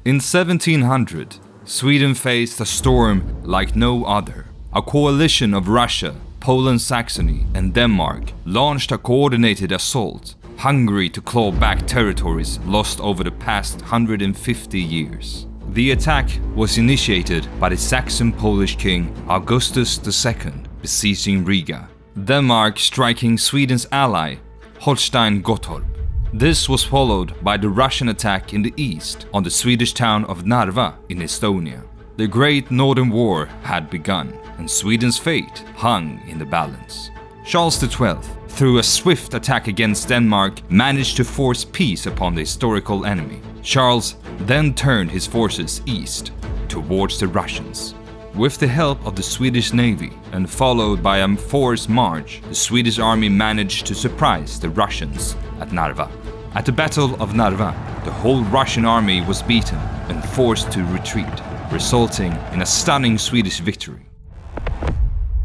In 1700, Sweden faced a storm like no other. A coalition of Russia, Poland, Saxony, and Denmark launched a coordinated assault, hungry to claw back territories lost over the past 150 years. The attack was initiated by the Saxon-Polish king Augustus II, besieging Riga, Denmark striking Sweden's ally, Holstein-Gottorp. This was followed by the Russian attack in the east on the Swedish town of Narva in Estonia. The Great Northern War had begun, and Sweden's fate hung in the balance. Charles XII, through a swift attack against Denmark, managed to force peace upon the historical enemy. Charles then turned his forces east, towards the Russians. With the help of the Swedish Navy and followed by a forced march, the Swedish army managed to surprise the Russians at Narva. At the Battle of Narva, the whole Russian army was beaten and forced to retreat, resulting in a stunning Swedish victory.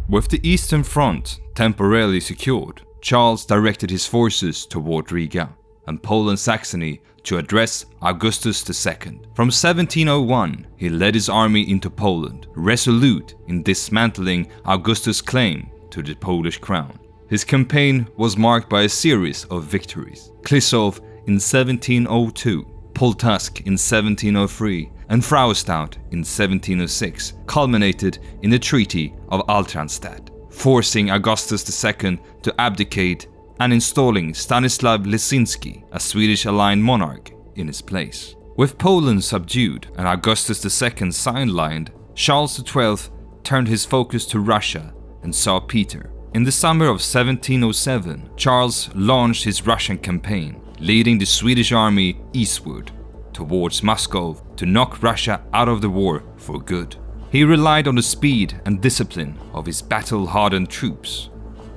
With the Eastern Front temporarily secured, Charles directed his forces toward Riga and Poland-Saxony to address Augustus II. From 1701, he led his army into Poland, resolute in dismantling Augustus' claim to the Polish crown. His campaign was marked by a series of victories. Klisov in 1702, Poltava in 1703, and Fraustadt in 1706 culminated in the Treaty of Altanstadt, forcing Augustus II to abdicate and installing Stanislav Leszczynski, a Swedish-aligned monarch, in his place. With Poland subdued and Augustus II sidelined, Charles XII turned his focus to Russia and saw Peter. In the summer of 1707, Charles launched his Russian campaign, leading the Swedish army eastward towards Moscow to knock Russia out of the war for good. He relied on the speed and discipline of his battle-hardened troops,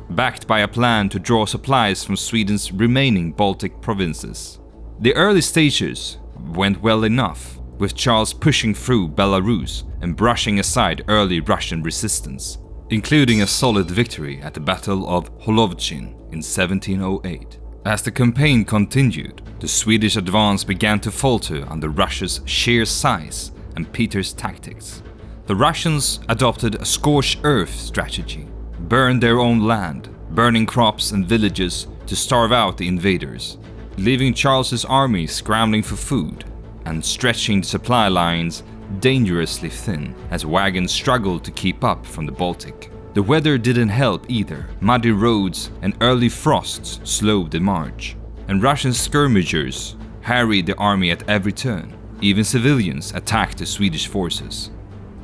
backed by a plan to draw supplies from Sweden's remaining Baltic provinces. The early stages went well enough, with Charles pushing through Belarus and brushing aside early Russian resistance, including a solid victory at the Battle of Holovchin in 1708. As the campaign continued, the Swedish advance began to falter under Russia's sheer size and Peter's tactics. The Russians adopted a scorched earth strategy, burned their own land, burning crops and villages to starve out the invaders, leaving Charles's army scrambling for food and stretching the supply lines dangerously thin as wagons struggled to keep up from the Baltic. The weather didn't help either. Muddy roads and early frosts slowed the march, and Russian skirmishers harried the army at every turn. Even civilians attacked the Swedish forces.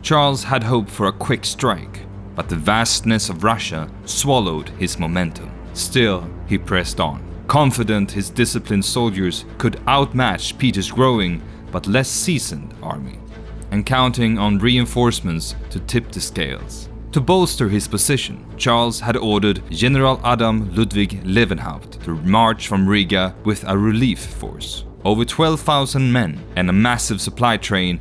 Charles had hoped for a quick strike, but the vastness of Russia swallowed his momentum. Still, he pressed on, confident his disciplined soldiers could outmatch Peter's growing but less seasoned army, and counting on reinforcements to tip the scales. To bolster his position, Charles had ordered General Adam Ludwig Lewenhaupt to march from Riga with a relief force. Over 12,000 men and a massive supply train,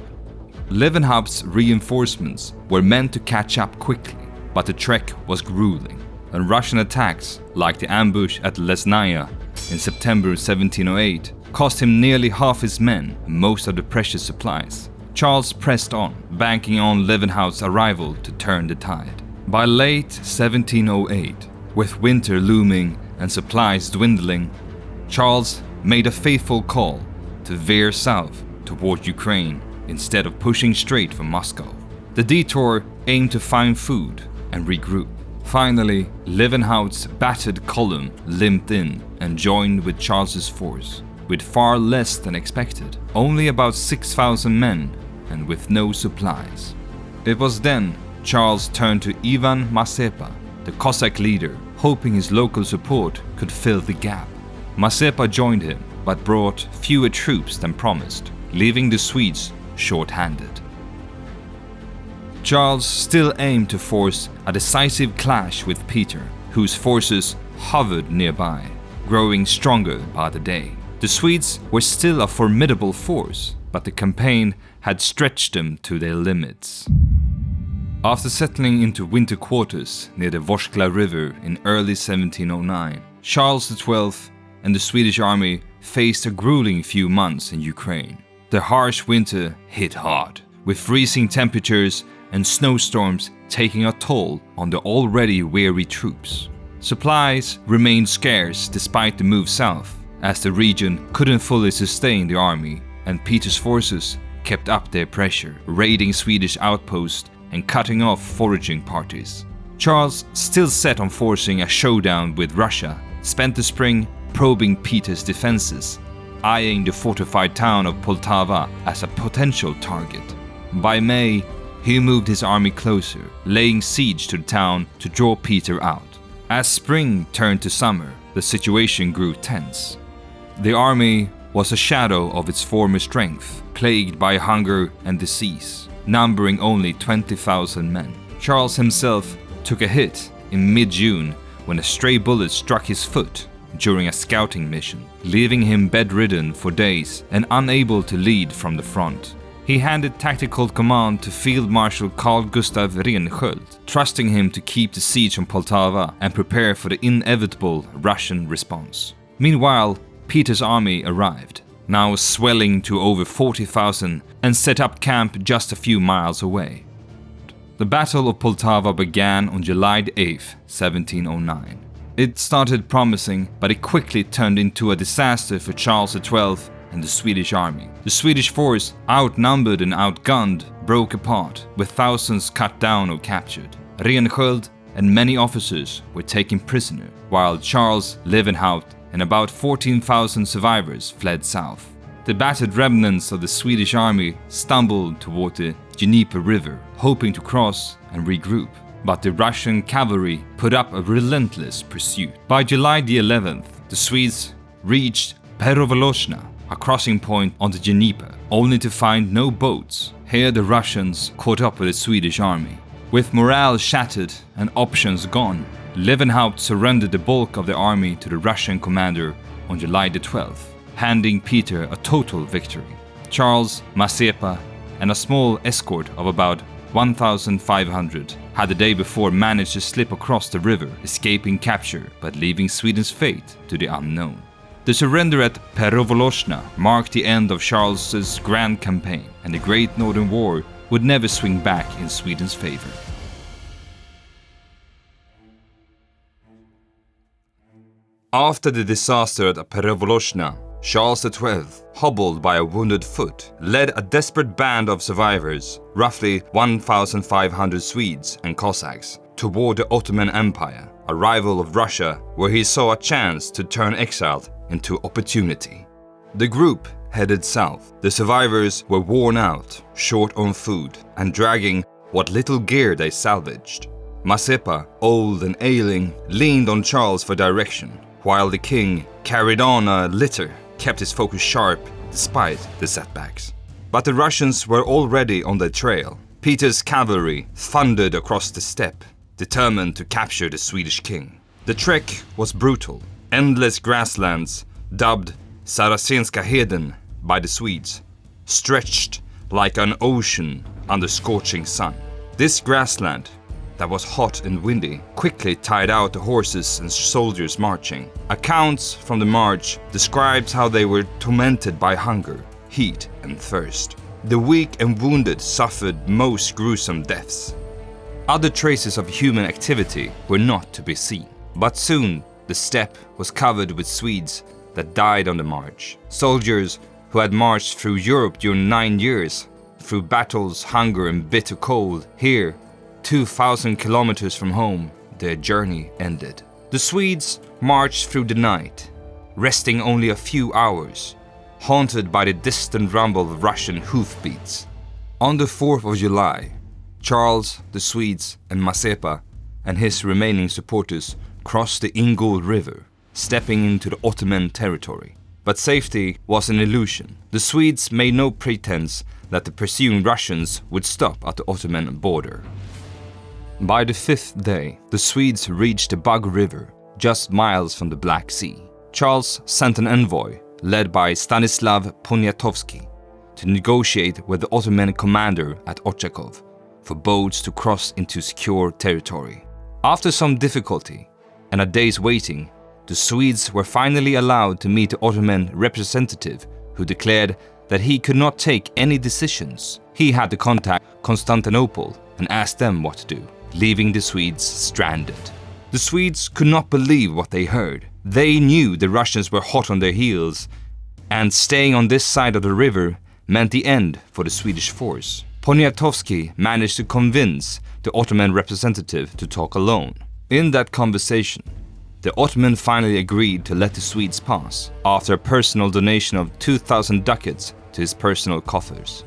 Lewenhaupt's reinforcements were meant to catch up quickly, but the trek was grueling, and Russian attacks, like the ambush at Lesnaya in September 1708, cost him nearly half his men and most of the precious supplies. Charles pressed on, banking on Lewenhaupt's arrival to turn the tide. By late 1708, with winter looming and supplies dwindling, Charles made a fateful call to veer south toward Ukraine instead of pushing straight for Moscow. The detour aimed to find food and regroup. Finally, Lewenhaupt's battered column limped in and joined with Charles's force, with far less than expected, only about 6,000 men and with no supplies. It was then Charles turned to Ivan Mazepa, the Cossack leader, hoping his local support could fill the gap. Mazepa joined him, but brought fewer troops than promised, leaving the Swedes short-handed. Charles still aimed to force a decisive clash with Peter, whose forces hovered nearby, growing stronger by the day. The Swedes were still a formidable force, but the campaign had stretched them to their limits. After settling into winter quarters near the Vorskla River in early 1709, Charles XII and the Swedish army faced a grueling few months in Ukraine. the harsh winter hit hard, with freezing temperatures and snowstorms taking a toll on the already weary troops. Supplies remained scarce despite the move south, as the region couldn't fully sustain the army, and Peter's forces kept up their pressure, raiding Swedish outposts and cutting off foraging parties. Charles, still set on forcing a showdown with Russia, spent the spring probing Peter's defenses, eyeing the fortified town of Poltava as a potential target. By May, he moved his army closer, laying siege to the town to draw Peter out. As spring turned to summer, the situation grew tense. The army was a shadow of its former strength, plagued by hunger and disease, numbering only 20,000 men. Charles himself took a hit in mid-June when a stray bullet struck his foot during a scouting mission, leaving him bedridden for days and unable to lead from the front. He handed tactical command to Field Marshal Carl Gustav Rensköld, trusting him to keep the siege on Poltava and prepare for the inevitable Russian response. Meanwhile, Peter's army arrived, now swelling to over 40,000, and set up camp just a few miles away. The Battle of Poltava began on July 8, 1709. It started promising, but it quickly turned into a disaster for Charles XII and the Swedish army. The Swedish force, outnumbered and outgunned, broke apart, with thousands cut down or captured. Rensköld and many officers were taken prisoner, while Charles Levenhaupt and about 14,000 survivors fled south. The battered remnants of the Swedish army stumbled toward the Dnieper River, hoping to cross and regroup, but the Russian cavalry put up a relentless pursuit. By July the 11th, the Swedes reached Perevolozhna, a crossing point on the Dnieper, only to find no boats. Here the Russians caught up with the Swedish army. With morale shattered and options gone, Levenhaupt surrendered the bulk of the army to the Russian commander on July the 12th, handing Peter a total victory. Charles, Mazepa, and a small escort of about 1,500 had the day before managed to slip across the river, escaping capture but leaving Sweden's fate to the unknown. The surrender at Perevolozhna marked the end of Charles's grand campaign, and the Great Northern War would never swing back in Sweden's favor. After the disaster at Perevolozhna, Charles XII, hobbled by a wounded foot, led a desperate band of survivors, roughly 1,500 Swedes and Cossacks, toward the Ottoman Empire, a rival of Russia, where he saw a chance to turn exile into opportunity. The group headed south. The survivors were worn out, short on food, and dragging what little gear they salvaged. Mazepa, old and ailing, leaned on Charles for direction, while the king, carried on a litter, kept his focus sharp despite the setbacks. But the Russians were already on their trail. Peter's cavalry thundered across the steppe, determined to capture the Swedish king. The trek was brutal. Endless grasslands, dubbed Saracenska Heden by the Swedes, stretched like an ocean under scorching sun. This grassland, that was hot and windy, quickly tired out the horses and soldiers marching. Accounts from the march described how they were tormented by hunger, heat and thirst. The weak and wounded suffered most gruesome deaths. Other traces of human activity were not to be seen, but soon the steppe was covered with Swedes that died on the march. Soldiers who had marched through Europe during 9 years, through battles, hunger and bitter cold, here, 2,000 kilometers from home, their journey ended. The Swedes marched through the night, resting only a few hours, haunted by the distant rumble of Russian hoofbeats. On the 4th of July, Charles, the Swedes and Mazepa and his remaining supporters crossed the Ingol River, stepping into the Ottoman territory. But safety was an illusion. The Swedes made no pretense that the pursuing Russians would stop at the Ottoman border. By the 5th day, the Swedes reached the Bug River, just miles from the Black Sea. Charles sent an envoy, led by Stanislav Poniatowski, to negotiate with the Ottoman commander at Ochakov for boats to cross into secure territory. After some difficulty and a day's waiting, the Swedes were finally allowed to meet the Ottoman representative, who declared that he could not take any decisions. He had to contact Constantinople and ask them what to do, leaving the Swedes stranded. The Swedes could not believe what they heard. They knew the Russians were hot on their heels, and staying on this side of the river meant the end for the Swedish force. Poniatowski managed to convince the Ottoman representative to talk alone. In that conversation, the Ottoman finally agreed to let the Swedes pass, after a personal donation of 2,000 ducats to his personal coffers.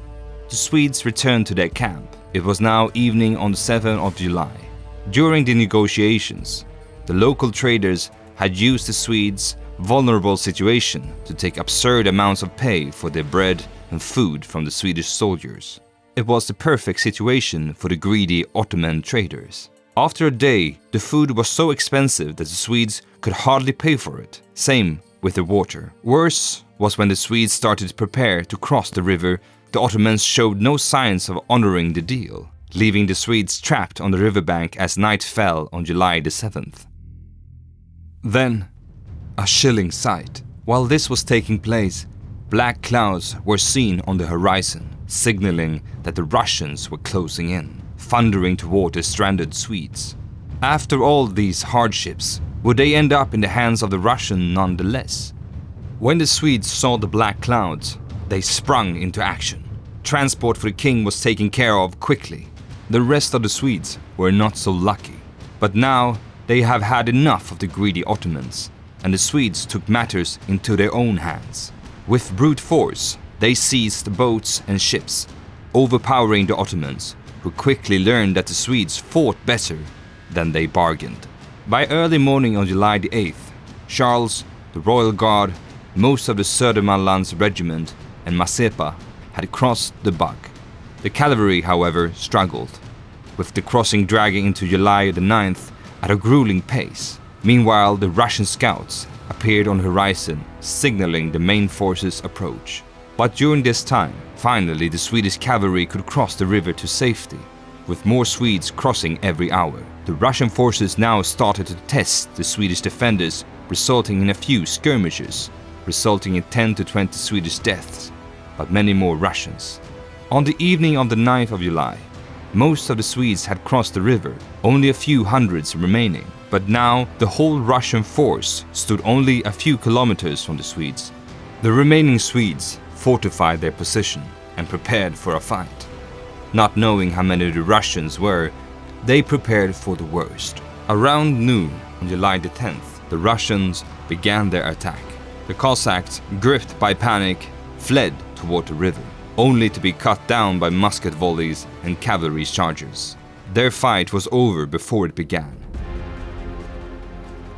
The Swedes returned to their camp. It was now evening on the 7th of July. During the negotiations, the local traders had used the Swedes' vulnerable situation to take absurd amounts of pay for their bread and food from the Swedish soldiers. It was the perfect situation for the greedy Ottoman traders. After a day, the food was so expensive that the Swedes could hardly pay for it. Same with the water. Worse was when the Swedes started to prepare to cross the river, the Ottomans showed no signs of honoring the deal, leaving the Swedes trapped on the riverbank as night fell on July the 7th. Then, a chilling sight. While this was taking place, black clouds were seen on the horizon, signaling that the Russians were closing in, thundering toward the stranded Swedes. After all these hardships, would they end up in the hands of the Russians nonetheless? When the Swedes saw the black clouds, they sprung into action. Transport for the king was taken care of quickly. The rest of the Swedes were not so lucky. But now they have had enough of the greedy Ottomans, and the Swedes took matters into their own hands. With brute force, they seized boats and ships, overpowering the Ottomans, who quickly learned that the Swedes fought better than they bargained. By early morning on July the 8th, Charles, the Royal Guard, most of the Södermanlands Regiment, and Mazepa had crossed the Bug. The cavalry, however, struggled, with the crossing dragging into July the 9th at a grueling pace. Meanwhile, the Russian scouts appeared on the horizon, signaling the main forces' approach. But during this time, finally the Swedish cavalry could cross the river to safety, with more Swedes crossing every hour. The Russian forces now started to test the Swedish defenders, resulting in a few skirmishes, resulting in 10 to 20 Swedish deaths, but many more Russians. On the evening of the 9th of July, most of the Swedes had crossed the river, only a few hundreds remaining. But now the whole Russian force stood only a few kilometers from the Swedes. The remaining Swedes fortified their position and prepared for a fight. Not knowing how many the Russians were, they prepared for the worst. Around noon on July the 10th, the Russians began their attack. The Cossacks, gripped by panic, fled toward the river, only to be cut down by musket volleys and cavalry charges. Their fight was over before it began.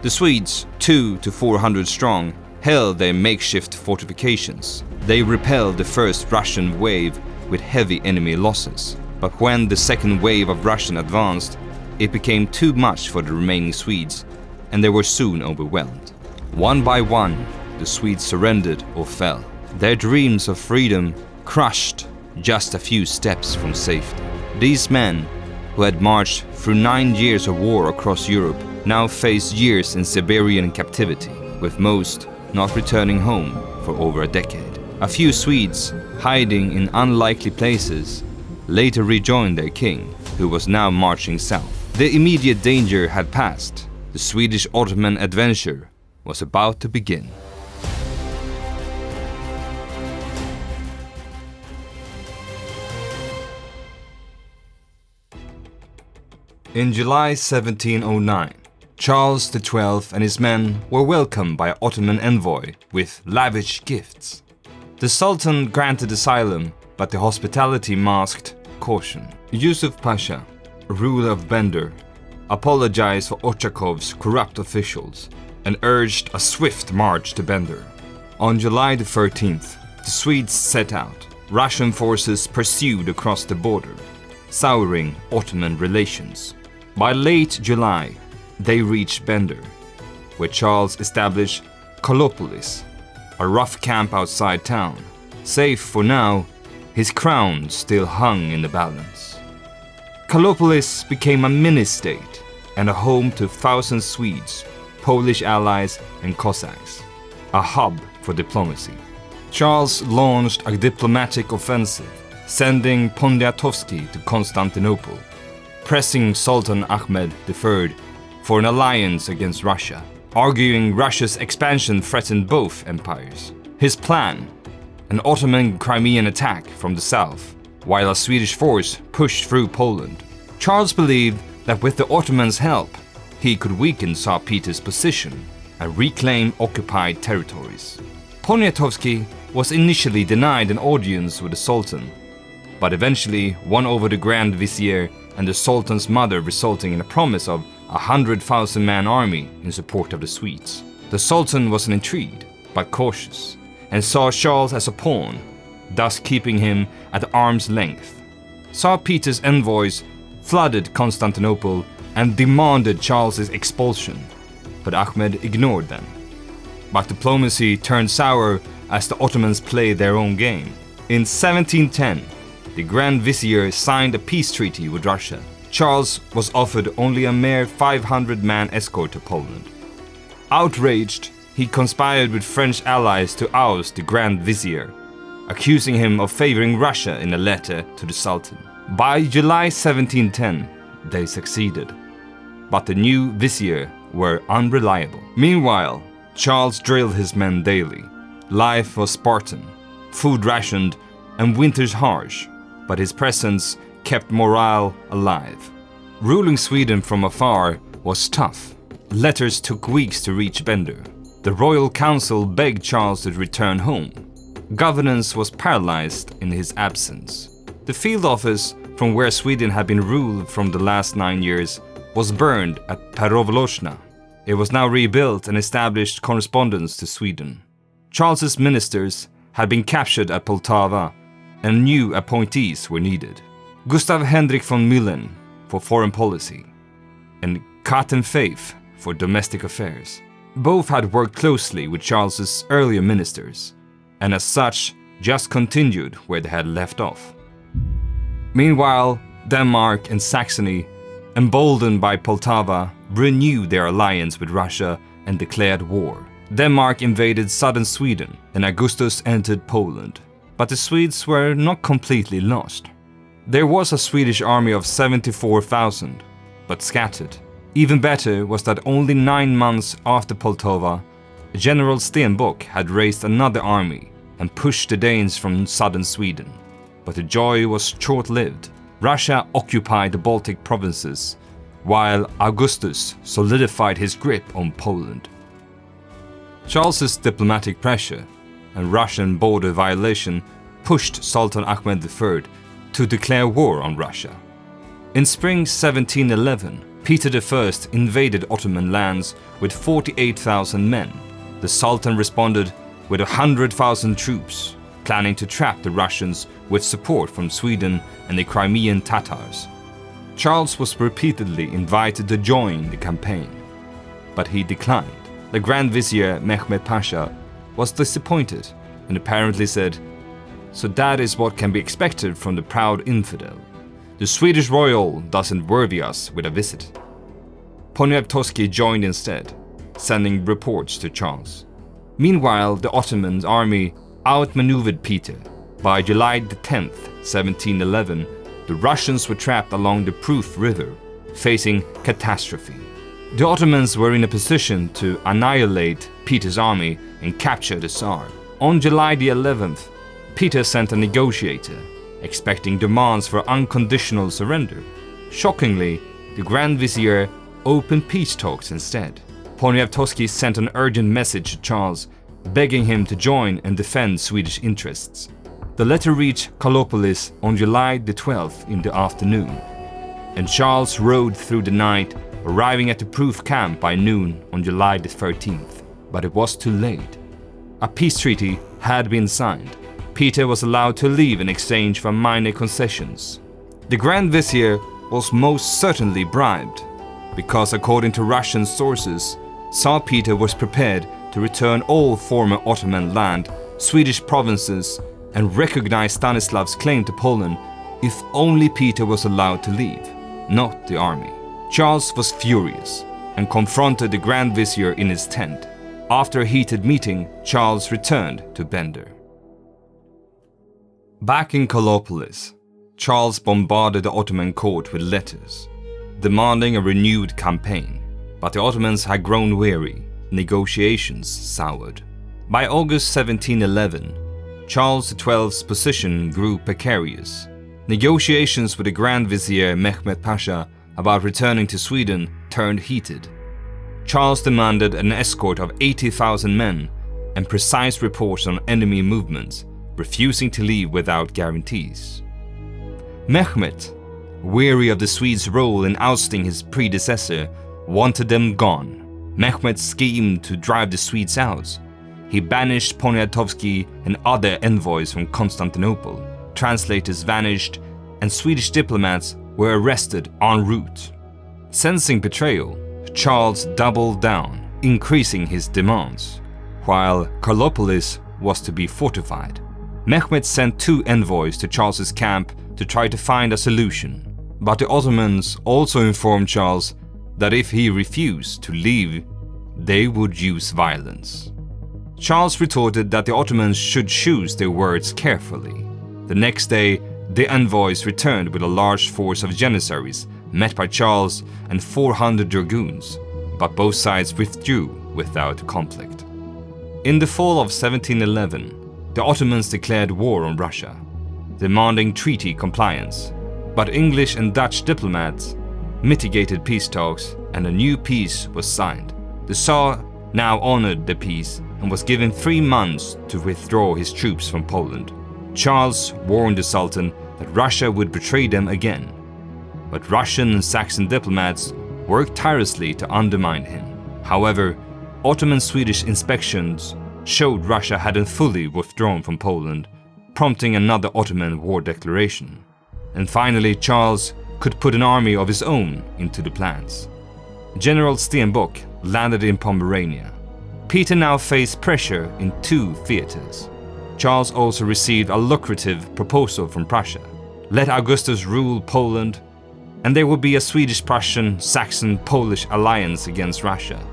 The Swedes, 200 to 400 strong, held their makeshift fortifications. They repelled the first Russian wave with heavy enemy losses. But when the second wave of Russian advanced, it became too much for the remaining Swedes, and they were soon overwhelmed. One by one, the Swedes surrendered or fell, their dreams of freedom crushed just a few steps from safety. These men, who had marched through 9 years of war across Europe, now faced years in Siberian captivity, with most not returning home for over a decade. A few Swedes, hiding in unlikely places, later rejoined their king, who was now marching south. The immediate danger had passed. The Swedish Ottoman adventure was about to begin. In July 1709, Charles XII and his men were welcomed by an Ottoman envoy with lavish gifts. The Sultan granted asylum, but the hospitality masked caution. Yusuf Pasha, ruler of Bender, apologized for Ochakov's corrupt officials and urged a swift march to Bender. On July the 13th, the Swedes set out. Russian forces pursued across the border, souring Ottoman relations. By late July, they reached Bender, where Charles established Karlopolis, a rough camp outside town. Safe for now, his crown still hung in the balance. Karlopolis became a mini-state and a home to thousands of Swedes, Polish allies and Cossacks, a hub for diplomacy. Charles launched a diplomatic offensive, sending Poniatowski to Constantinople, pressing Sultan Ahmed III for an alliance against Russia, arguing Russia's expansion threatened both empires. His plan: an Ottoman Crimean attack from the south, while a Swedish force pushed through Poland. Charles believed that with the Ottomans' help, he could weaken Tsar Peter's position and reclaim occupied territories. Poniatowski was initially denied an audience with the Sultan, but eventually won over the Grand Vizier and the Sultan's mother, resulting in a promise of a 100,000-man army in support of the Swedes. The Sultan was intrigued, but cautious, and saw Charles as a pawn, thus keeping him at arm's length. Tsar Peter's envoys flooded Constantinople and demanded Charles's expulsion, but Ahmed ignored them. But diplomacy turned sour as the Ottomans played their own game. In 1710, the Grand Vizier signed a peace treaty with Russia. Charles was offered only a mere 500-man escort to Poland. Outraged, he conspired with French allies to oust the Grand Vizier, accusing him of favoring Russia in a letter to the Sultan. By July 1710, they succeeded, but the new vizier were unreliable. Meanwhile, Charles drilled his men daily. Life was Spartan, food rationed, and winters harsh, but his presence kept morale alive. Ruling Sweden from afar was tough. Letters took weeks to reach Bender. The royal council begged Charles to return home. Governance was paralyzed in his absence. The field office, from where Sweden had been ruled from the last 9 years, was burned at Perowoloshna. It was now rebuilt and established correspondence to Sweden. Charles's ministers had been captured at Poltava, and new appointees were needed. Gustav Henrik von Müllen for foreign policy, and Cotton Faith for domestic affairs. Both had worked closely with Charles's earlier ministers, and as such, just continued where they had left off. Meanwhile, Denmark and Saxony, emboldened by Poltava, renewed their alliance with Russia and declared war. Denmark invaded southern Sweden, and Augustus entered Poland. But the Swedes were not completely lost. There was a Swedish army of 74,000, but scattered. Even better was that only 9 months after Poltava, General Stenbock had raised another army and pushed the Danes from southern Sweden. But the joy was short-lived. Russia occupied the Baltic provinces, while Augustus solidified his grip on Poland. Charles's diplomatic pressure and Russian border violation pushed Sultan Ahmed III to declare war on Russia. In spring 1711, Peter I invaded Ottoman lands with 48,000 men. The Sultan responded with 100,000 troops, planning to trap the Russians with support from Sweden and the Crimean Tatars. Charles was repeatedly invited to join the campaign, but he declined. The Grand Vizier Mehmed Pasha was disappointed and apparently said, "So that is what can be expected from the proud infidel. The Swedish royal doesn't worthy us with a visit." Poniatowski joined instead, sending reports to Charles. Meanwhile, the Ottoman army outmaneuvered Peter. By July 10th, 1711, the Russians were trapped along the Pruth River, facing catastrophe. The Ottomans were in a position to annihilate Peter's army and capture the Tsar. On July the 11th, Peter sent a negotiator, expecting demands for unconditional surrender. Shockingly, the Grand Vizier opened peace talks instead. Poniatowski sent an urgent message to Charles, begging him to join and defend Swedish interests. The letter reached Karlopolis on July the 12th in the afternoon, and Charles rode through the night, arriving at the Pruth camp by noon on July the 13th. But it was too late. A peace treaty had been signed. Peter was allowed to leave in exchange for minor concessions. The Grand Vizier was most certainly bribed, because according to Russian sources, Tsar Peter was prepared to return all former Ottoman land, Swedish provinces, and recognize Stanislav's claim to Poland if only Peter was allowed to leave, not the army. Charles was furious and confronted the Grand Vizier in his tent. After a heated meeting, Charles returned to Bender. Back in Karlopolis, Charles bombarded the Ottoman court with letters, demanding a renewed campaign, but the Ottomans had grown weary, negotiations soured. By August 1711, Charles XII's position grew precarious. Negotiations with the Grand Vizier Mehmed Pasha about returning to Sweden turned heated. Charles demanded an escort of 80,000 men and precise reports on enemy movements, refusing to leave without guarantees. Mehmed, weary of the Swedes' role in ousting his predecessor, wanted them gone. Mehmed schemed to drive the Swedes out. He banished Poniatowski and other envoys from Constantinople. Translators vanished, and Swedish diplomats were arrested en route. Sensing betrayal, Charles doubled down, increasing his demands. While Karlopolis was to be fortified, Mehmed sent 2 envoys to Charles's camp to try to find a solution. But the Ottomans also informed Charles that if he refused to leave, they would use violence. Charles retorted that the Ottomans should choose their words carefully. The next day, the envoys returned with a large force of Janissaries, met by Charles and 400 dragoons, but both sides withdrew without conflict. In the fall of 1711, the Ottomans declared war on Russia, demanding treaty compliance, but English and Dutch diplomats mitigated peace talks and a new peace was signed. The Tsar now honored the peace and was given 3 months to withdraw his troops from Poland. Charles warned the Sultan that Russia would betray them again, but Russian and Saxon diplomats worked tirelessly to undermine him. However, Ottoman-Swedish inspections showed Russia hadn't fully withdrawn from Poland, prompting another Ottoman war declaration. And finally, Charles could put an army of his own into the plans. General Stenbock landed in Pomerania. Peter now faced pressure in 2 theaters. Charles also received a lucrative proposal from Prussia. Let Augustus rule Poland, and there would be a Swedish-Prussian, Saxon-Polish alliance against Russia.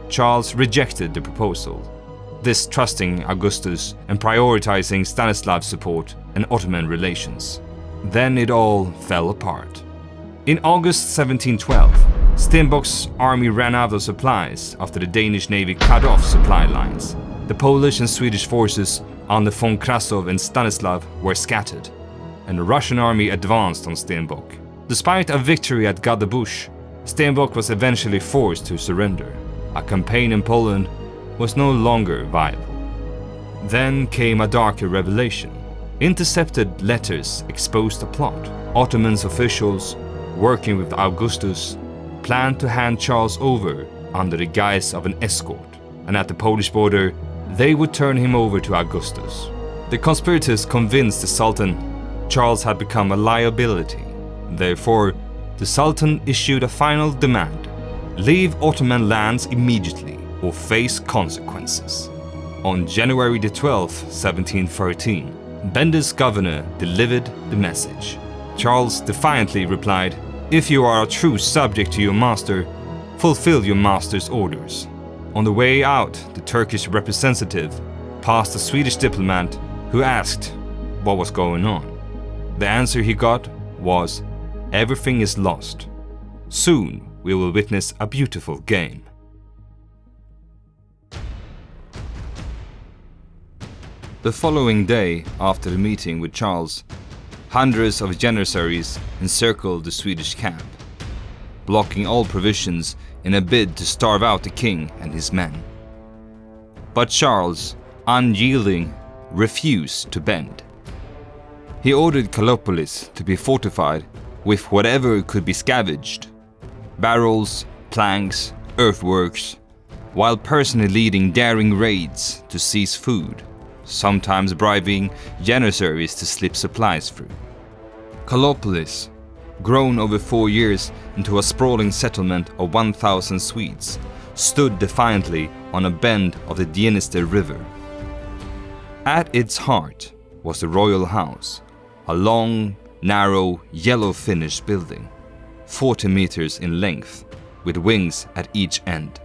Charles rejected the proposal, distrusting Augustus and prioritizing Stanislav's support and Ottoman relations. Then it all fell apart. In August 1712, Stenbock's army ran out of supplies after the Danish navy cut off supply lines. The Polish and Swedish forces under von Krasov and Stanislav were scattered, and the Russian army advanced on Stenbock. Despite a victory at Gadabush, Stenbock was eventually forced to surrender. A campaign in Poland was no longer viable. Then came a darker revelation. Intercepted letters exposed a plot. Ottoman officials, working with Augustus, planned to hand Charles over under the guise of an escort, and at the Polish border, they would turn him over to Augustus. The conspirators convinced the Sultan Charles had become a liability. Therefore, the Sultan issued a final demand: leave Ottoman lands immediately or face consequences. On January 12, 1713, Bender's governor delivered the message. Charles defiantly replied, "If you are a true subject to your master, fulfill your master's orders." On the way out, the Turkish representative passed a Swedish diplomat who asked what was going on. The answer he got was, "Everything is lost. Soon we will witness a beautiful game." The following day, after the meeting with Charles, hundreds of Janissaries encircled the Swedish camp, blocking all provisions in a bid to starve out the king and his men. But Charles, unyielding, refused to bend. He ordered Kallopolis to be fortified with whatever could be scavenged: barrels, planks, earthworks, while personally leading daring raids to seize food, sometimes bribing Janissaries to slip supplies through. Kallopolis, grown over 4 years into a sprawling settlement of 1,000 Swedes, stood defiantly on a bend of the Dniester River. At its heart was the royal house, a long, narrow, yellow-finished building, 40 meters in length, with wings at each end.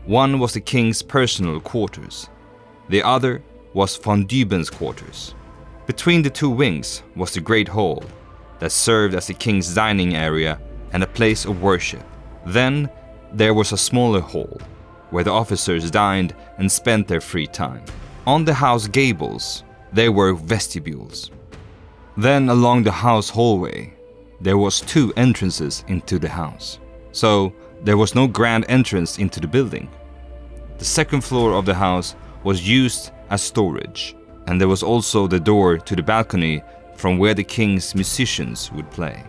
One was the king's personal quarters. The other was von Düben's quarters. Between the two wings was the Great Hall, that served as the king's dining area and a place of worship. Then there was a smaller hall, where the officers dined and spent their free time. On the house gables, there were vestibules. Then along the house hallway, there was 2 entrances into the house. So there was no grand entrance into the building. The second floor of the house was used as storage, and there was also the door to the balcony from where the king's musicians would play.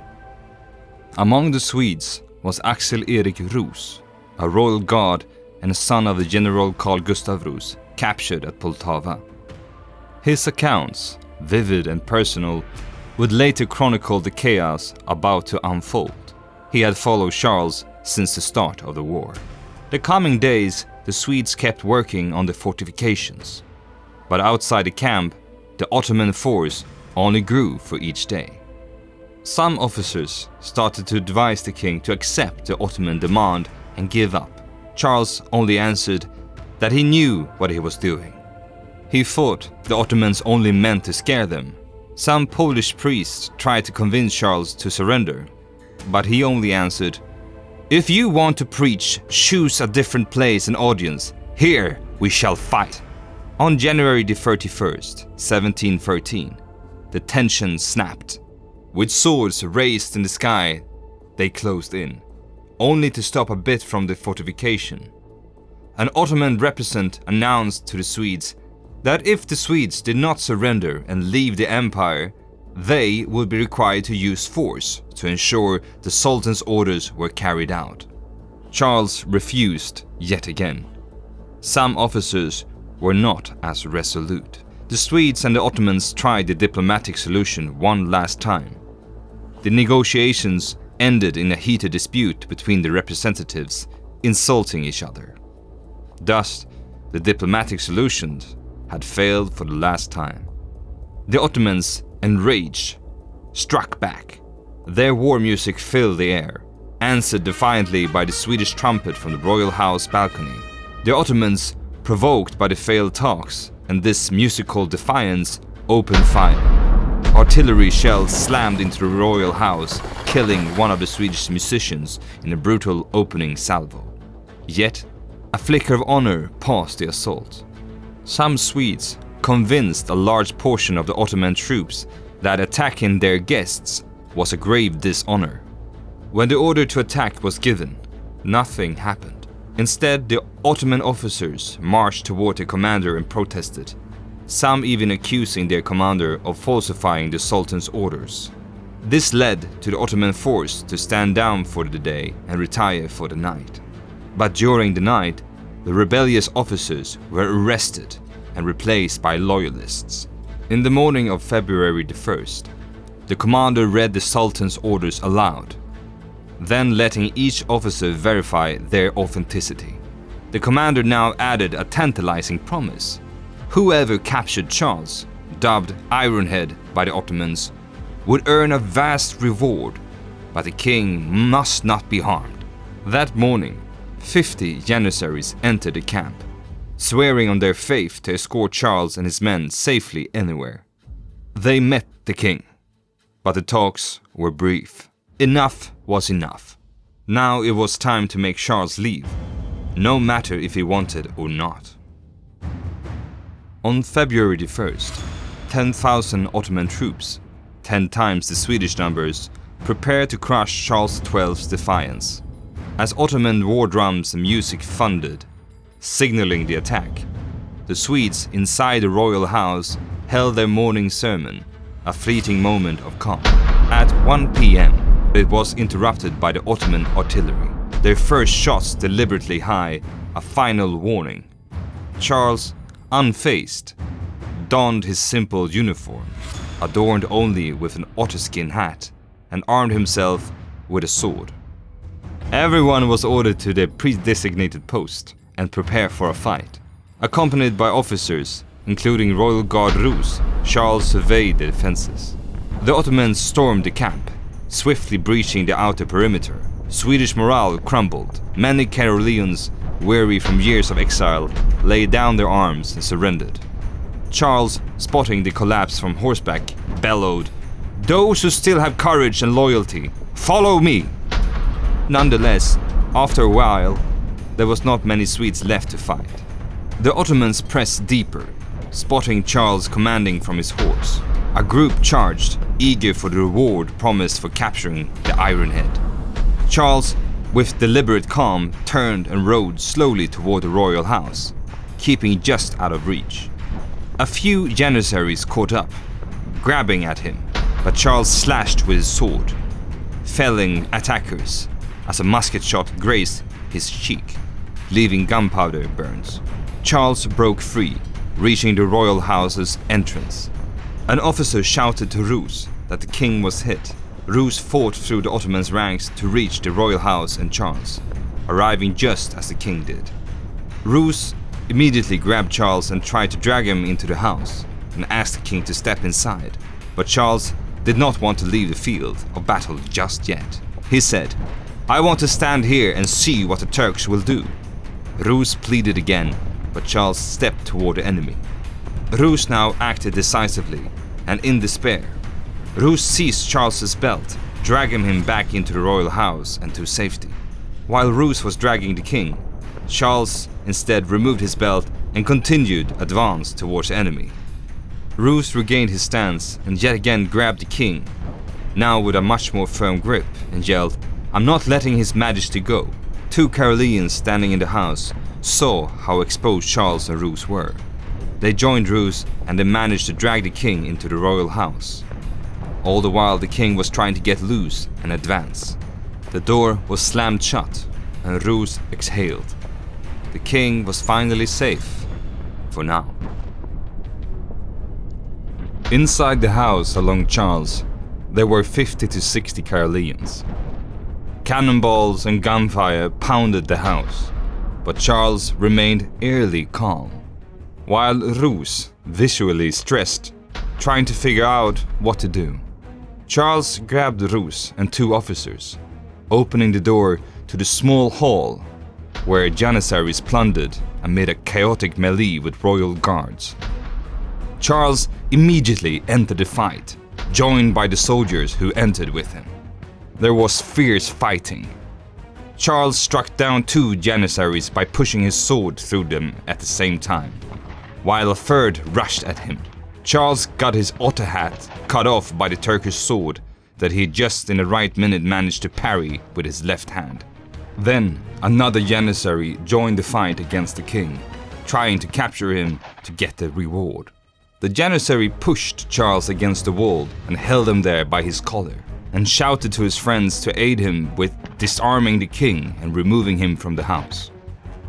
Among the Swedes was Axel Erik Roos, a royal guard and a son of the general Carl Gustav Roos, captured at Poltava. His accounts, vivid and personal, would later chronicle the chaos about to unfold. He had followed Charles since the start of the war. The coming days, the Swedes kept working on the fortifications. But outside the camp, the Ottoman force only grew for each day. Some officers started to advise the king to accept the Ottoman demand and give up. Charles only answered that he knew what he was doing. He thought the Ottomans only meant to scare them. Some Polish priests tried to convince Charles to surrender, but he only answered, "If you want to preach, choose a different place and audience. Here we shall fight." On January the 31st, 1713, the tension snapped. With swords raised in the sky, they closed in, only to stop a bit from the fortification. An Ottoman representative announced to the Swedes that if the Swedes did not surrender and leave the empire, they would be required to use force to ensure the Sultan's orders were carried out. Charles refused yet again. Some officers were not as resolute. The Swedes and the Ottomans tried the diplomatic solution one last time. The negotiations ended in a heated dispute between the representatives, insulting each other. Thus, the diplomatic solutions had failed for the last time. The Ottomans, enraged, struck back. Their war music filled the air, answered defiantly by the Swedish trumpet from the royal house balcony. The Ottomans, provoked by the failed talks and this musical defiance, opened fire. Artillery shells slammed into the royal house, killing one of the Swedish musicians in a brutal opening salvo. Yet, a flicker of honor paused the assault. Some Swedes convinced a large portion of the Ottoman troops that attacking their guests was a grave dishonor. When the order to attack was given, nothing happened. Instead, the Ottoman officers marched toward their commander and protested, some even accusing their commander of falsifying the Sultan's orders. This led to the Ottoman force to stand down for the day and retire for the night. But during the night, the rebellious officers were arrested and replaced by loyalists. In the morning of February the 1st, the commander read the Sultan's orders aloud, then letting each officer verify their authenticity. The commander now added a tantalizing promise. Whoever captured Charles, dubbed Ironhead by the Ottomans, would earn a vast reward, but the king must not be harmed. That morning, 50 Janissaries entered the camp, swearing on their faith to escort Charles and his men safely anywhere. They met the king, but the talks were brief. Enough was enough. Now it was time to make Charles leave, no matter if he wanted or not. On February the 1st, 10,000 Ottoman troops, 10 times the Swedish numbers, prepared to crush Charles XII's defiance. As Ottoman war drums and music thundered, signaling the attack, the Swedes inside the royal house held their morning sermon, a fleeting moment of calm. At 1 p.m., it was interrupted by the Ottoman artillery, their first shots deliberately high, a final warning. Charles, unfazed, donned his simple uniform, adorned only with an otterskin hat, and armed himself with a sword. Everyone was ordered to their pre-designated post and prepare for a fight. Accompanied by officers, including Royal Guard Roos, Charles surveyed the defenses. The Ottomans stormed the camp, swiftly breaching the outer perimeter. Swedish morale crumbled. Many Caroleans, weary from years of exile, laid down their arms and surrendered. Charles, spotting the collapse from horseback, bellowed, "Those who still have courage and loyalty, follow me!" Nonetheless, after a while, there was not many Swedes left to fight. The Ottomans pressed deeper, spotting Charles commanding from his horse. A group charged, eager for the reward promised for capturing the Iron Head. Charles, with deliberate calm, turned and rode slowly toward the royal house, keeping just out of reach. A few janissaries caught up, grabbing at him, but Charles slashed with his sword, felling attackers as a musket shot grazed his cheek, leaving gunpowder burns. Charles broke free, reaching the royal house's entrance. An officer shouted to Roos that the king was hit. Roos fought through the Ottomans' ranks to reach the royal house and Charles, arriving just as the king did. Roos immediately grabbed Charles and tried to drag him into the house and asked the king to step inside, but Charles did not want to leave the field of battle just yet. He said, "I want to stand here and see what the Turks will do." Roos pleaded again, but Charles stepped toward the enemy. Roos now acted decisively, and in despair, Roos seized Charles's belt, dragging him back into the royal house and to safety. While Roos was dragging the king, Charles instead removed his belt and continued advance towards the enemy. Roos regained his stance and yet again grabbed the king, now with a much more firm grip, and yelled, "I'm not letting His Majesty go." Two Caroleans standing in the house saw how exposed Charles and Roos were. They joined Roos and they managed to drag the king into the royal house. All the while the king was trying to get loose and advance. The door was slammed shut and Roos exhaled. The king was finally safe, for now. Inside the house along Charles, there were 50 to 60 Caroleans. Cannonballs and gunfire pounded the house, but Charles remained eerily calm, while Roos, visually stressed, trying to figure out what to do. Charles grabbed Roos and two officers, opening the door to the small hall where janissaries plundered amid a chaotic melee with royal guards. Charles immediately entered the fight, joined by the soldiers who entered with him. There was fierce fighting. Charles struck down two janissaries by pushing his sword through them at the same time, while a third rushed at him. Charles got his otter hat cut off by the Turkish sword that he just in the right minute managed to parry with his left hand. Then another janissary joined the fight against the king, trying to capture him to get the reward. The janissary pushed Charles against the wall and held him there by his collar, and shouted to his friends to aid him with disarming the king and removing him from the house.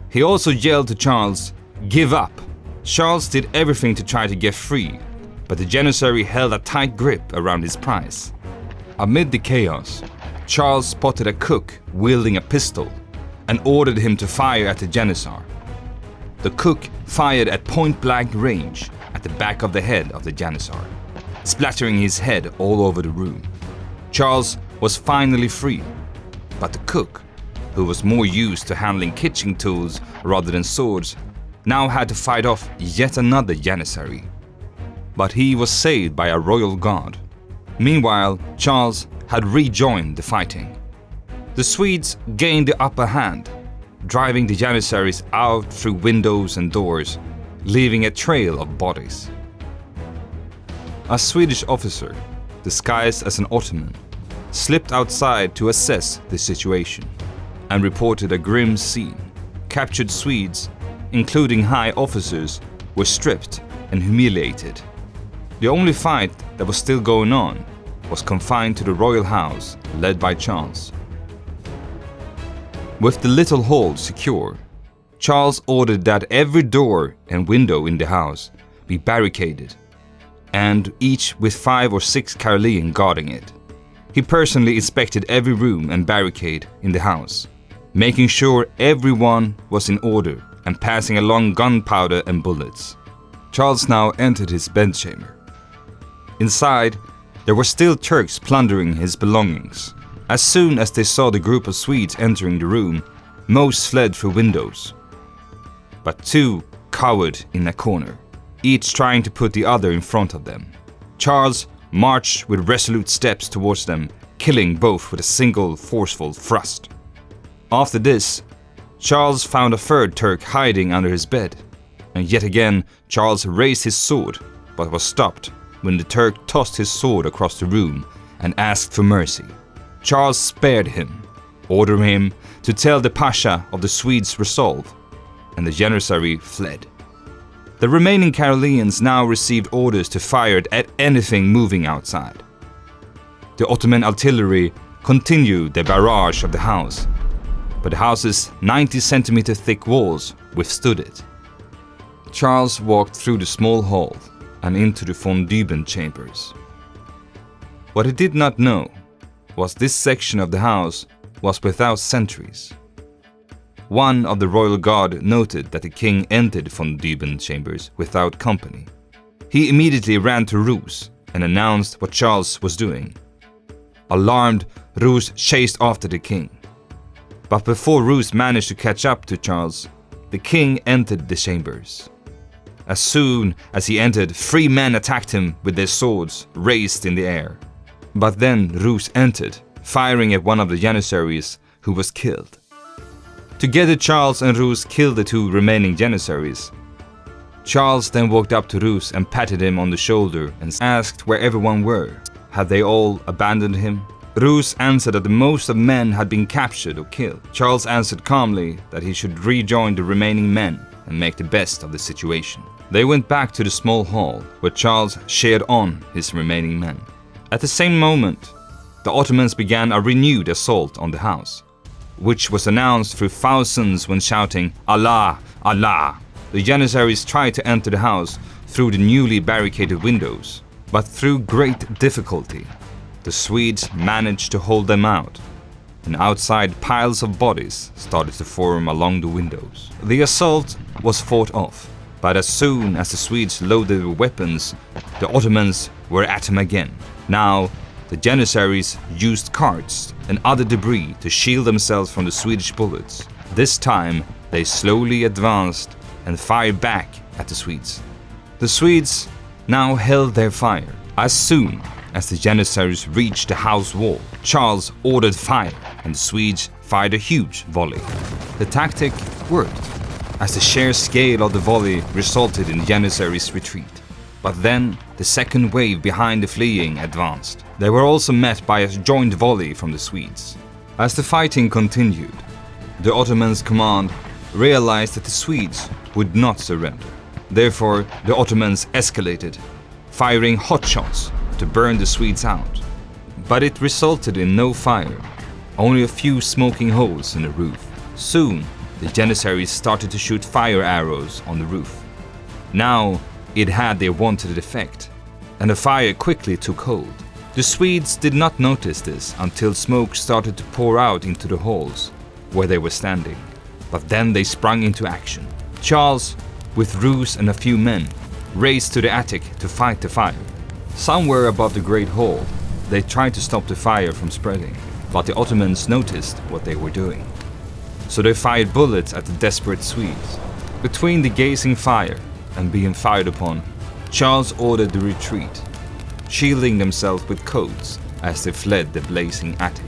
He also yelled to Charles, "Give up!" Charles did everything to try to get free, but the janissary held a tight grip around his prize. Amid the chaos, Charles spotted a cook wielding a pistol and ordered him to fire at the janissar. The cook fired at point-blank range at the back of the head of the janissar, splattering his head all over the room. Charles was finally free, but the cook, who was more used to handling kitchen tools rather than swords, now had to fight off yet another janissary. But he was saved by a royal guard. Meanwhile, Charles had rejoined the fighting. The Swedes gained the upper hand, driving the janissaries out through windows and doors, leaving a trail of bodies. A Swedish officer, disguised as an Ottoman, slipped outside to assess the situation and reported a grim scene. Captured Swedes, including high officers, were stripped and humiliated. The only fight that was still going on was confined to the royal house led by Charles. With the little hall secure, Charles ordered that every door and window in the house be barricaded, and each with 5 or 6 Carolean guarding it. He personally inspected every room and barricade in the house, making sure everyone was in order and passing along gunpowder and bullets. Charles now entered his bedchamber. Inside, there were still Turks plundering his belongings. As soon as they saw the group of Swedes entering the room, most fled through windows. But 2 cowered in a corner, each trying to put the other in front of them. Charles marched with resolute steps towards them, killing both with a single forceful thrust. After this, Charles found a third Turk hiding under his bed, and yet again Charles raised his sword, but was stopped when the Turk tossed his sword across the room and asked for mercy. Charles spared him, ordering him to tell the Pasha of the Swedes' resolve, and the Janissary fled. The remaining Karolians now received orders to fire at anything moving outside. The Ottoman artillery continued their barrage of the house, but the house's 90-centimeter thick walls withstood it. Charles walked through the small hall and into the von Düben chambers. What he did not know was this section of the house was without sentries. One of the royal guard noted that the king entered von Düben chambers without company. He immediately ran to Roos and announced what Charles was doing. Alarmed, Roos chased after the king. But before Roos managed to catch up to Charles, the king entered the chambers. As soon as he entered, 3 men attacked him with their swords raised in the air. But then Roos entered, firing at one of the Janissaries, who was killed. Together Charles and Roos killed the 2 remaining Janissaries. Charles then walked up to Roos and patted him on the shoulder and asked where everyone were. Had they all abandoned him? Roos answered that the most of men had been captured or killed. Charles answered calmly that he should rejoin the remaining men and make the best of the situation. They went back to the small hall where Charles cheered on his remaining men. At the same moment, the Ottomans began a renewed assault on the house, which was announced through thousands when shouting, "Allah, Allah!" The Janissaries tried to enter the house through the newly barricaded windows, but through great difficulty, the Swedes managed to hold them out, and outside piles of bodies started to form along the windows. The assault was fought off, but as soon as the Swedes loaded their weapons, the Ottomans were at them again. Now, the Janissaries used carts and other debris to shield themselves from the Swedish bullets. This time, they slowly advanced and fired back at the Swedes. The Swedes now held their fire. As soon as the Janissaries reached the house wall, Charles ordered fire, and the Swedes fired a huge volley. The tactic worked, as the sheer scale of the volley resulted in the Janissaries' retreat. But then, the second wave behind the fleeing advanced. They were also met by a joint volley from the Swedes. As the fighting continued, the Ottomans' command realized that the Swedes would not surrender. Therefore, the Ottomans escalated, firing hot shots to burn the Swedes out. But it resulted in no fire, only a few smoking holes in the roof. Soon, the Janissaries started to shoot fire arrows on the roof. Now, it had their wanted effect, and the fire quickly took hold. The Swedes did not notice this until smoke started to pour out into the halls where they were standing. But then they sprung into action. Charles, with Roos and a few men, raced to the attic to fight the fire. Somewhere above the Great Hall, they tried to stop the fire from spreading, but the Ottomans noticed what they were doing. So they fired bullets at the desperate Swedes. Between the gazing fire and being fired upon, Charles ordered the retreat, shielding themselves with coats as they fled the blazing attic.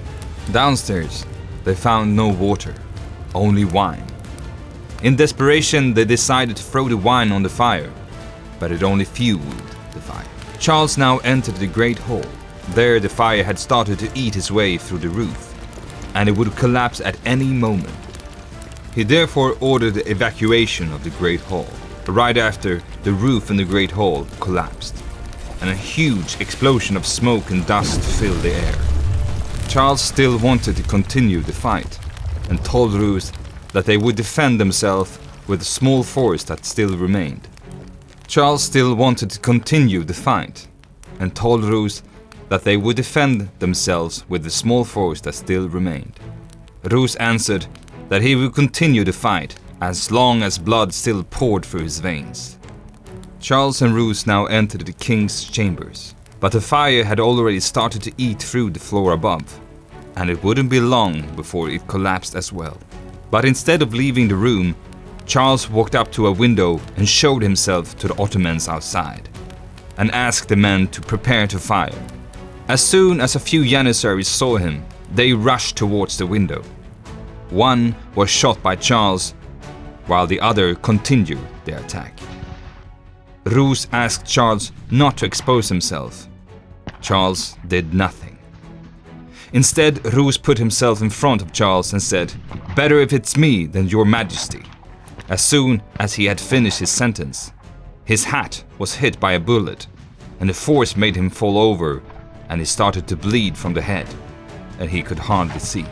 Downstairs, they found no water, only wine. In desperation, they decided to throw the wine on the fire, but it only fueled the fire. Charles now entered the Great Hall. There, the fire had started to eat its way through the roof, and it would collapse at any moment. He therefore ordered the evacuation of the Great Hall. Right after, the roof in the Great Hall collapsed, and a huge explosion of smoke and dust filled the air. Charles still wanted to continue the fight, and told Roos that they would defend themselves with the small force that still remained. Charles still wanted to continue the fight, and told Roos that they would defend themselves with the small force that still remained. Roos answered that he would continue the fight as long as blood still poured through his veins. Charles and Roos now entered the king's chambers, but the fire had already started to eat through the floor above, and it wouldn't be long before it collapsed as well. But instead of leaving the room, Charles walked up to a window and showed himself to the Ottomans outside, and asked the men to prepare to fire. As soon as a few Janissaries saw him, they rushed towards the window. One was shot by Charles, while the other continued their attack. Rus asked Charles not to expose himself. Charles did nothing. Instead, Rus put himself in front of Charles and said, "Better if it's me than your majesty." As soon as he had finished his sentence, his hat was hit by a bullet, and the force made him fall over, and he started to bleed from the head, and he could hardly see.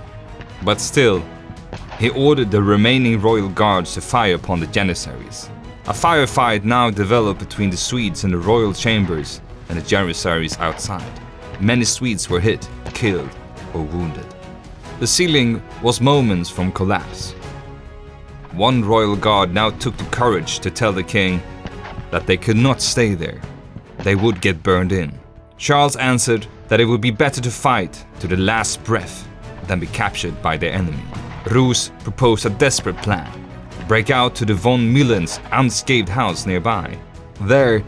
But still, he ordered the remaining royal guards to fire upon the Janissaries. A firefight now developed between the Swedes in the royal chambers and the Janissaries outside. Many Swedes were hit, killed, or wounded. The ceiling was moments from collapse. One royal guard now took the courage to tell the king that they could not stay there. They would get burned in. Charles answered that it would be better to fight to the last breath than be captured by their enemy. Rus proposed a desperate plan: break out to the von Millen's unscathed house nearby. There,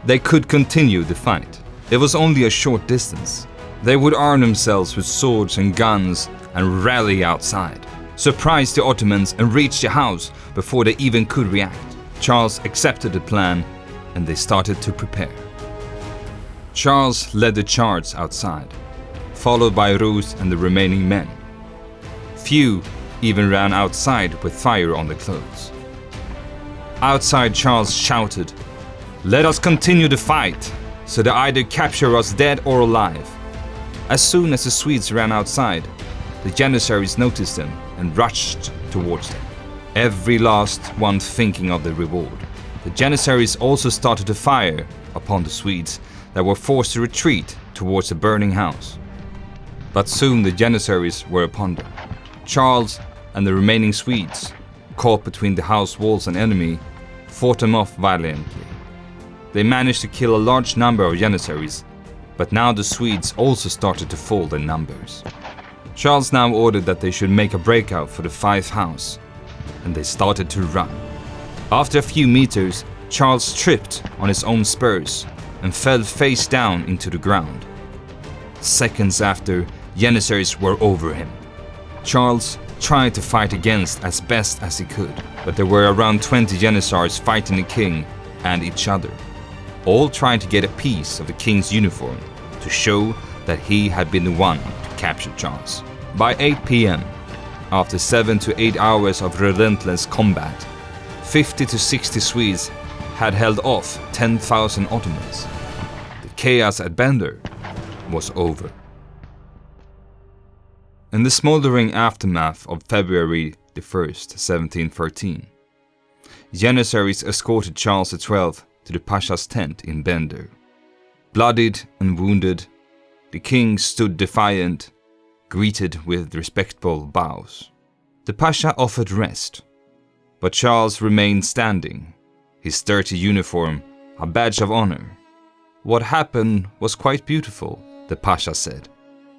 they could continue the fight. It was only a short distance. They would arm themselves with swords and guns and rally outside, surprise the Ottomans and reach the house before they even could react. Charles accepted the plan, and they started to prepare. Charles led the charge outside, followed by Rus and the remaining men. Few even ran outside with fire on their clothes. Outside, Charles shouted, "Let us continue the fight, so they either capture us dead or alive." As soon as the Swedes ran outside, the Janissaries noticed them and rushed towards them, every last one thinking of the reward. The Janissaries also started to fire upon the Swedes that were forced to retreat towards the burning house. But soon the Janissaries were upon them. Charles and the remaining Swedes, caught between the house walls and enemy, fought them off violently. They managed to kill a large number of Janissaries, but now the Swedes also started to fall in numbers. Charles now ordered that they should make a breakout for the Fife house, and they started to run. After a few meters, Charles tripped on his own spurs and fell face down into the ground. Seconds after, Janissaries were over him. Charles tried to fight against as best as he could, but there were around 20 Janissaries fighting the king and each other, all trying to get a piece of the king's uniform to show that he had been the one to capture Charles. By 8 p.m., after 7 to 8 hours of relentless combat, 50 to 60 Swedes had held off 10,000 Ottomans. The chaos at Bender was over. In the smoldering aftermath of February the 1st, 1713, Janissaries escorted Charles XII to the Pasha's tent in Bender. Bloodied and wounded, the king stood defiant, greeted with respectful bows. The Pasha offered rest, but Charles remained standing, his dirty uniform a badge of honor. What happened was quite beautiful, the Pasha said,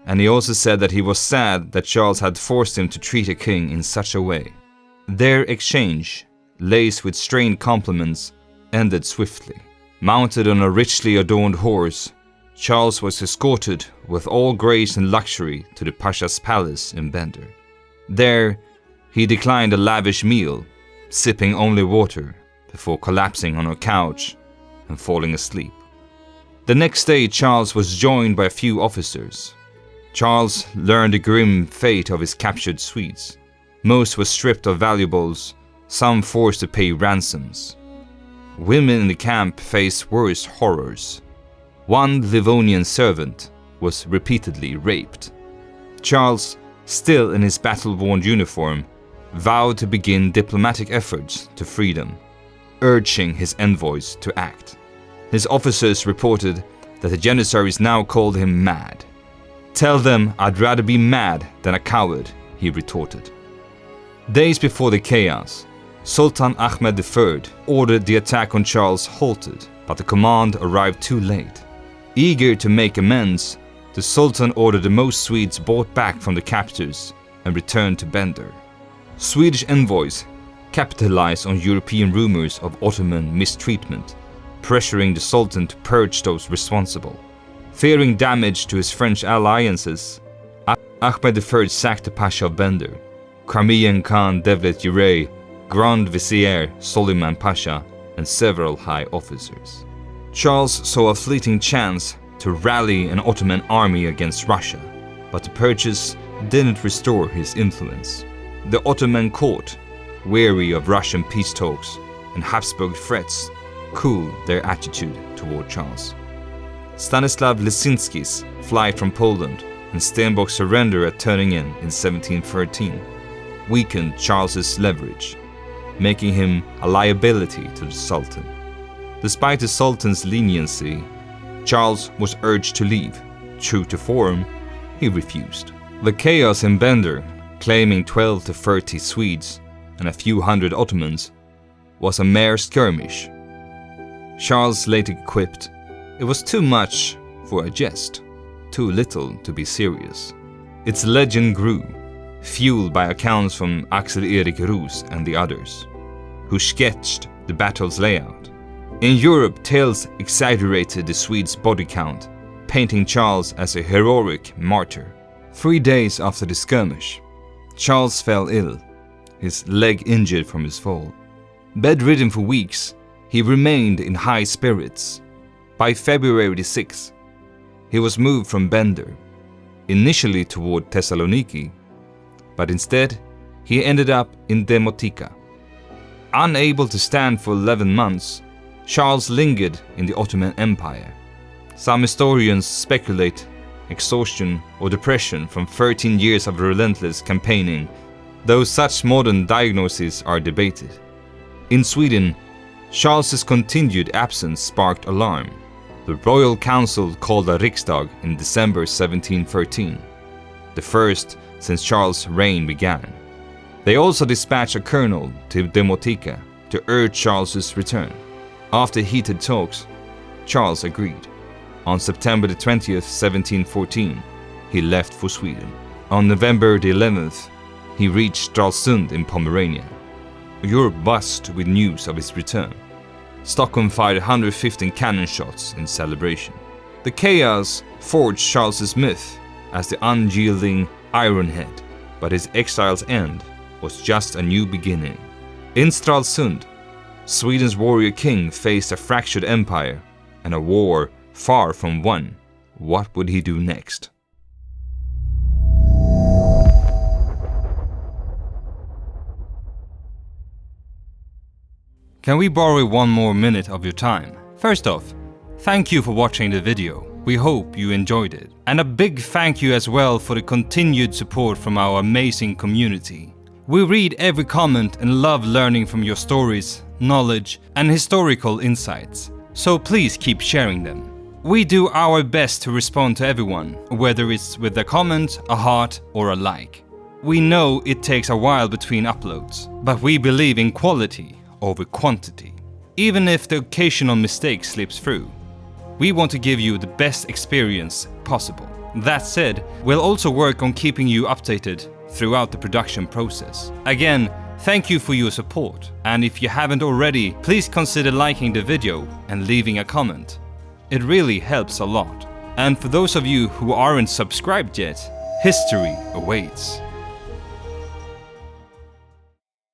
and he also said that he was sad that Charles had forced him to treat a king in such a way. Their exchange, laced with strained compliments, ended swiftly. Mounted on a richly adorned horse, Charles was escorted with all grace and luxury to the Pasha's palace in Bender. There, he declined a lavish meal, sipping only water before collapsing on a couch and falling asleep. The next day, Charles was joined by a few officers. Charles learned the grim fate of his captured Swedes. Most were stripped of valuables, some forced to pay ransoms. Women in the camp faced worse horrors. One Livonian servant was repeatedly raped. Charles, still in his battle-worn uniform, vowed to begin diplomatic efforts to free them, urging his envoys to act. His officers reported that the Janissaries now called him mad. "Tell them I'd rather be mad than a coward," he retorted. Days before the chaos, Sultan Ahmed III ordered the attack on Charles halted, but the command arrived too late. Eager to make amends, the Sultan ordered the most Swedes brought back from the captors and returned to Bender. Swedish envoys capitalized on European rumors of Ottoman mistreatment, pressuring the Sultan to purge those responsible. Fearing damage to his French alliances, Ahmed III sacked the Pasha of Bender, Crimean Khan Devlet Yurey, Grand Vizier Soliman Pasha, and several high officers. Charles saw a fleeting chance to rally an Ottoman army against Russia, but the purchase didn't restore his influence. The Ottoman court, weary of Russian peace talks and Habsburg threats, cooled their attitude toward Charles. Stanislav Leszczyński's flight from Poland and Stenbock's surrender at Tönningen in 1713 weakened Charles's leverage, making him a liability to the Sultan. Despite the Sultan's leniency, Charles was urged to leave. True to form, he refused. The chaos in Bender, claiming 12 to 30 Swedes and a few hundred Ottomans, was a mere skirmish. Charles later quipped, "It was too much for a jest, too little to be serious." Its legend grew, fueled by accounts from Axel Erik Roos and the others, who sketched the battle's layout. In Europe, tales exaggerated the Swedes' body count, painting Charles as a heroic martyr. 3 days after the skirmish, Charles fell ill, his leg injured from his fall. Bedridden for weeks, he remained in high spirits. By February 6, he was moved from Bender, initially toward Thessaloniki, but instead he ended up in Demotika. Unable to stand for 11 months, Charles lingered in the Ottoman Empire. Some historians speculate exhaustion or depression from 13 years of relentless campaigning, though such modern diagnoses are debated. In Sweden, Charles's continued absence sparked alarm. The Royal Council called a Riksdag in December 1713, the first since Charles' reign began. They also dispatched a colonel to Demotika to urge Charles's return. After heated talks, Charles agreed. On September 20th, 1714, he left for Sweden. On November 11th, he reached Stralsund in Pomerania. Europe buzzed with news of his return. Stockholm fired 115 cannon shots in celebration. The chaos forged Charles's myth as the unyielding Ironhead, but his exile's end was just a new beginning. In Stralsund, Sweden's warrior king faced a fractured empire and a war far from won. What would he do next? Can we borrow 1 more minute of your time? First off, thank you for watching the video. We hope you enjoyed it. And a big thank you as well for the continued support from our amazing community. We read every comment and love learning from your stories, knowledge, and historical insights. So please keep sharing them. We do our best to respond to everyone, whether it's with a comment, a heart, or a like. We know it takes a while between uploads, but we believe in quality over quantity. Even if the occasional mistake slips through, we want to give you the best experience possible. That said, we'll also work on keeping you updated throughout the production process. Again, thank you for your support, and if you haven't already, please consider liking the video and leaving a comment. It really helps a lot. And for those of you who aren't subscribed yet, history awaits.